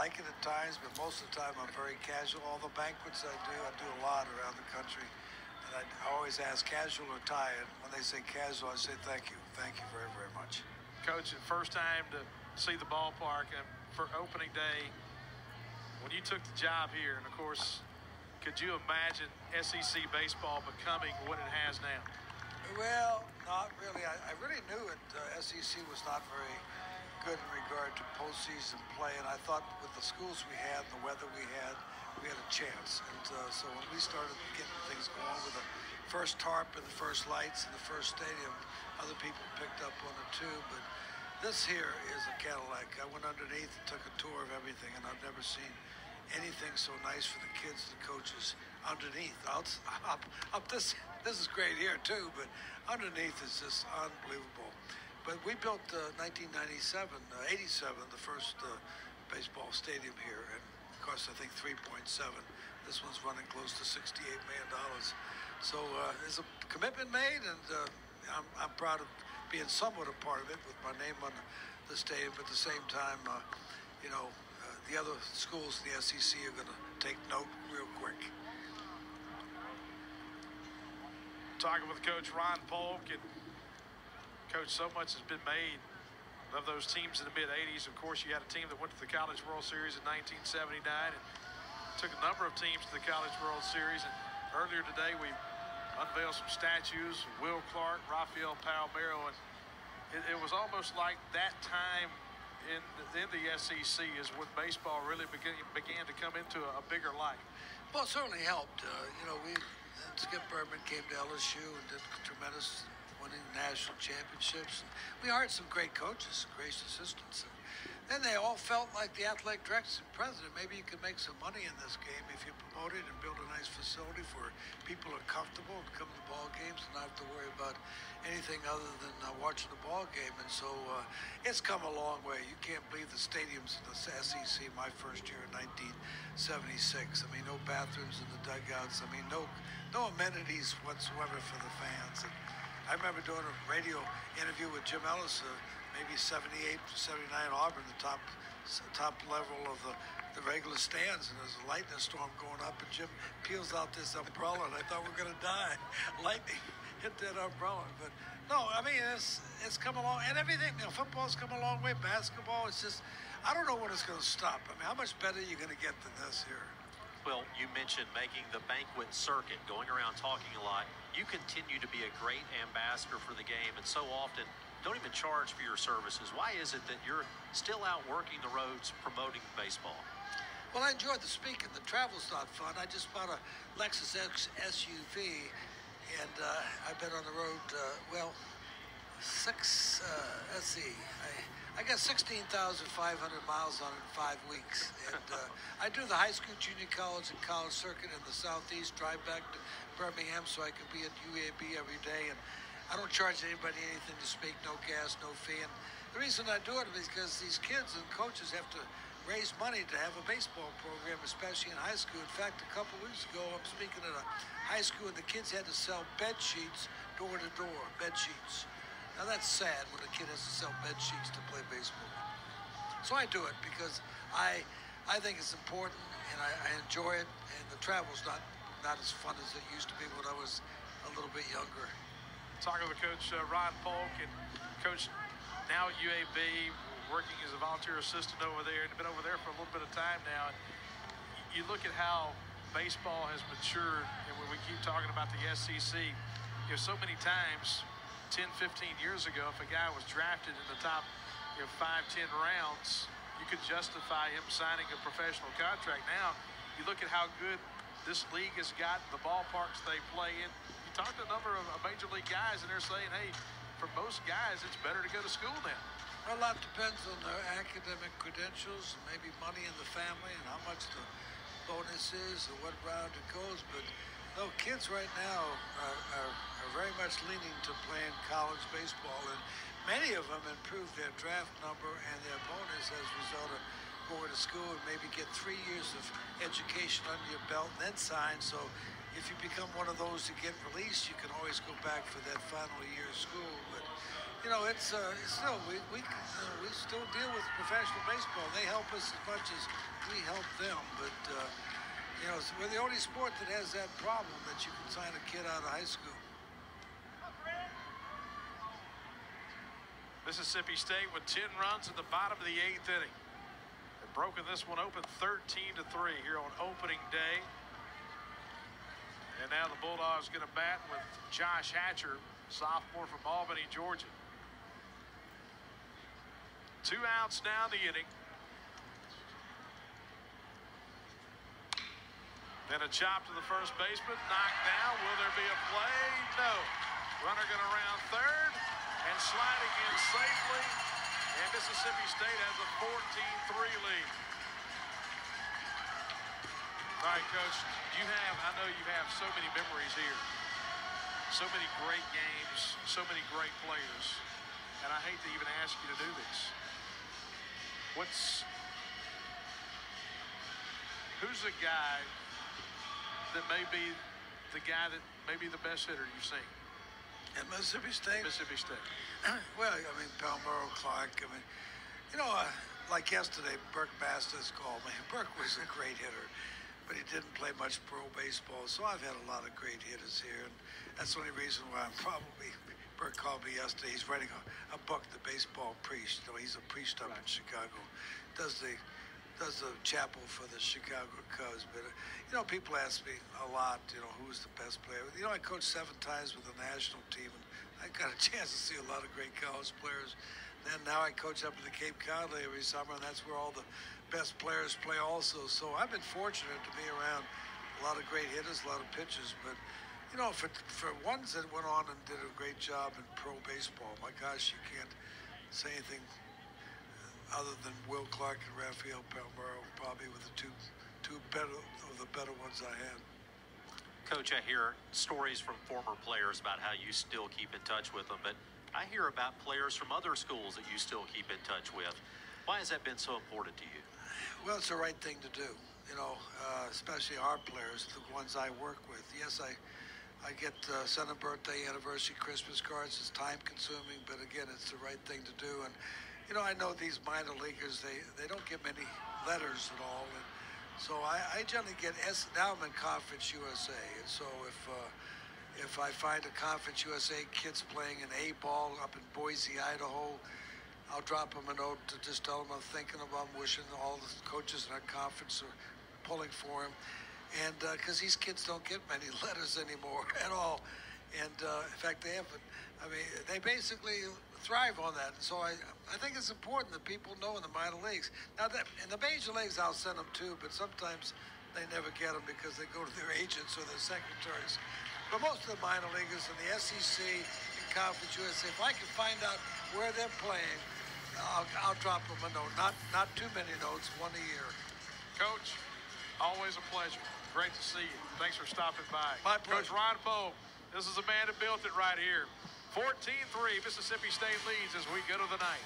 like it at times, but most of the time I'm very casual. All the banquets I do a lot around the country. And I always ask casual or tie. And when they say casual, I say thank you. Thank you very, very much. Coach, first time to see the ballpark and for opening day, when you took the job here, and of course, could you imagine SEC baseball becoming what it has now? Well, not really. I really knew it. SEC was not very good in regard to postseason play, and I thought with the schools we had and the weather we had a chance. And so when we started getting things going with the first tarp and the first lights and the first stadium, other people picked up on it too. But this here is a Cadillac. I went underneath and took a tour of everything, and I've never seen anything so nice for the kids and the coaches underneath. Up this is great here too, but underneath is just unbelievable. But we built 87, the first baseball stadium here, and it cost I think 3.7. This one's running close to $68 million. So there's a commitment made, and I'm proud of being somewhat a part of it with my name on the stadium. But at the same time, the other schools in the SEC are going to take note real quick. Talking with Coach Ron Polk, and Coach, so much has been made of those teams in the mid-'80s. Of course, you had a team that went to the College World Series in 1979 and took a number of teams to the College World Series. And earlier today, we unveiled some statues, Will Clark, Rafael Palmeiro, and it was almost like that time in the SEC is when baseball really began to come into a bigger light. Well, it certainly helped. Skip Berman came to LSU and did tremendous, winning national championships. And we hired some great coaches, great assistants. And then they all felt like the athletic director and president. Maybe you could make some money in this game if you promote it and build a nice facility for people who are comfortable and come to the ball games and not have to worry about anything other than watching the ball game. And so it's come a long way. You can't believe the stadiums in the SEC my first year in 1976. I mean, no bathrooms in the dugouts. I mean, no amenities whatsoever for the fans. And I remember doing a radio interview with Jim Ellis, maybe 78 to 79 Auburn, the top level of the regular stands, and there's a lightning storm going up, and Jim peels out this umbrella, and I thought we were going to die. Lightning hit that umbrella. But no, I mean, it's come along, and everything. Football's come a long way. Basketball, it's just, I don't know when it's going to stop. I mean, how much better are you going to get than this here? Well, you mentioned making the banquet circuit, going around talking a lot. You continue to be a great ambassador for the game, and so often don't even charge for your services. Why is it that you're still out working the roads promoting baseball? Well, I enjoy the speaking. The travel's not fun. I just bought a Lexus SUV, and I've been on the road, I got 16,500 miles on it in 5 weeks. And I do the high school, junior college, and college circuit in the Southeast, drive back to Birmingham so I can be at UAB every day. And I don't charge anybody anything to speak, no gas, no fee. And the reason I do it is because these kids and coaches have to raise money to have a baseball program, especially in high school. In fact, a couple weeks ago, I'm speaking at a high school, and the kids had to sell bed sheets door to door, bed sheets. Now, that's sad when a kid has to sell bed sheets to play baseball. So I do it because I think it's important, and I enjoy it, and the travel's not as fun as it used to be when I was a little bit younger. Talking with Coach Ron Polk, and Coach, now at UAB, working as a volunteer assistant over there, and been over there for a little bit of time now. And you look at how baseball has matured, and when we keep talking about the SEC, so many times, 10, 15 years ago, if a guy was drafted in the top 5, 10 rounds, you could justify him signing a professional contract. Now, you look at how good this league has got, the ballparks they play in. You talk to a number of major league guys, and they're saying, hey, for most guys, it's better to go to school now. Well, a lot depends on their academic credentials and maybe money in the family and how much the bonus is or what round it goes. But no, kids right now are very much leaning to playing college baseball, and many of them improve their draft number and their bonus as a result of going to school and maybe get 3 years of education under your belt and then sign. So, if you become one of those that get released, you can always go back for that final year of school. But you know, it's still we still deal with professional baseball. They help us as much as we help them. But you know, we're the only sport that has that problem that you can sign a kid out of high school. Mississippi State with 10 runs at the bottom of the 8th inning. They've broken this one open 13-3 here on opening day. And now the Bulldogs going to bat with Josh Hatcher, sophomore from Albany, Georgia. 2 outs now in the inning. Then a chop to the first baseman, knocked down. Will there be a play? No. Runner going to round third. And sliding in safely, and Mississippi State has a 14-3 lead. All right, Coach, I know you have so many memories here. So many great games, so many great players. And I hate to even ask you to do this. Who's the guy that may be the best hitter you've seen? At Mississippi State? Mississippi State. Well, I mean, Palmero, Clark. I mean, you know, like yesterday, Burke Bastas called me. Burke was a great hitter, but he didn't play much pro baseball. So I've had a lot of great hitters here, and that's the only reason why Burke called me yesterday. He's writing a book, The Baseball Priest. You know, he's a priest up in Chicago. Does the chapel for the Chicago Cubs. But, you know, people ask me a lot, you know, who's the best player. You know, I coached 7 times with the national team, and I got a chance to see a lot of great college players. Then now I coach up at the Cape Cod every summer, and that's where all the best players play also. So I've been fortunate to be around a lot of great hitters, a lot of pitchers. But, you know, for ones that went on and did a great job in pro baseball, my gosh, you can't say anything other than Will Clark and Rafael Palmero, probably with the two better ones I had. Coach, I hear stories from former players about how you still keep in touch with them, but I hear about players from other schools that you still keep in touch with. Why has that been so important to you? Well, it's the right thing to do, you know, especially our players, the ones I work with. Yes, I get sent a birthday, anniversary, Christmas cards. It's time consuming, but again, it's the right thing to do. And you know, I know these minor leaguers, they don't get many letters at all. And so I generally get now I'm in Conference USA. And so if I find a Conference USA kids playing an A ball up in Boise, Idaho, I'll drop them a note to just tell them I'm thinking about them, wishing all the coaches in our conference are pulling for him. And because these kids don't get many letters anymore at all. And in fact, they basically thrive on that. And so I think it's important that people know in the minor leagues. Now, in the major leagues, I'll send them too, but sometimes they never get them because they go to their agents or their secretaries. But most of the minor leaguers in the SEC and Conference USA, if I can find out where they're playing, I'll drop them a note. Not too many notes, one a year. Coach, always a pleasure. Great to see you. Thanks for stopping by. My pleasure. Coach Ron Polk, this is the man that built it right here. 14-3, Mississippi State leads as we go to the ninth.